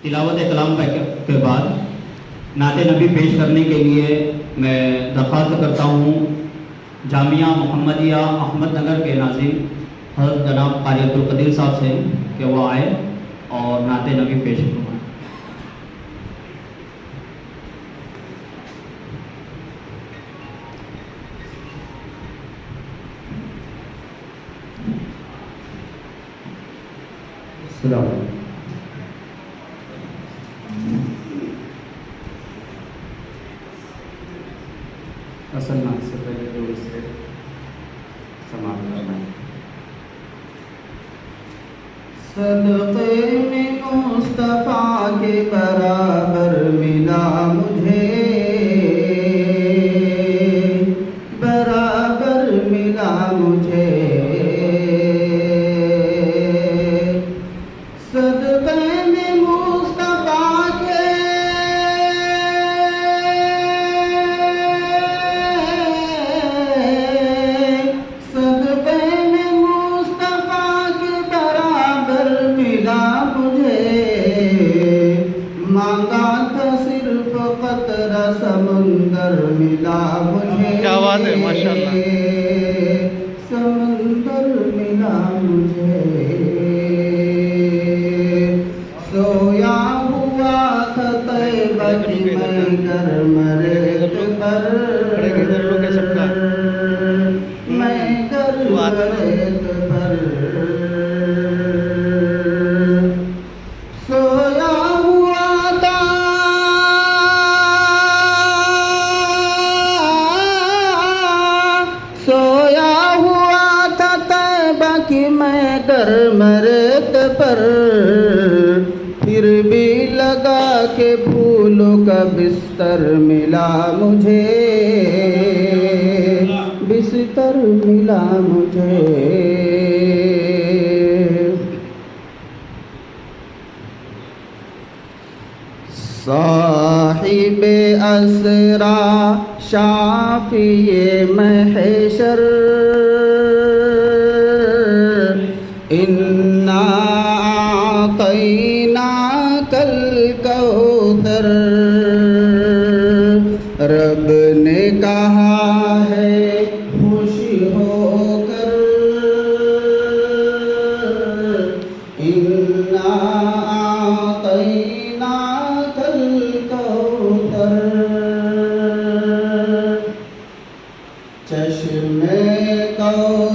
तिलावत कलाम के बाद नाते नबी पेश करने के लिए मैं दरख्वास्त करता हूँ जामिया मोहम्मदिया अहमदनगर के नाज़िम हज़रत जनाब क़ारी अब्दुल क़दीर साहब से कि वो आए और नाते नबी पेश करवाएं। असल नाम से पहले जो इससे समाप्त करना है। सदक़े में मुस्तफ़ा के बराबर मिला मुझे, बराबर मिला मुझे। सदक़े में मुस्तफ़ा के मांगा था सिर्फ कतरा समुंदर मिला मुझे। क्या बात है, माशाअल्लाह। समुंदर मिला मुझे। सोया हुआ था तैबा की मैं गर्म रेत पर, मैं गर्म रेत पर। सोया हुआ था तैबा की मैं गर्म रेत पर, फिर भी लगा के फूलों का बिस्तर मिला मुझे, बिस्तर मिला मुझे। साहिबे असरा शाफिए महशर इन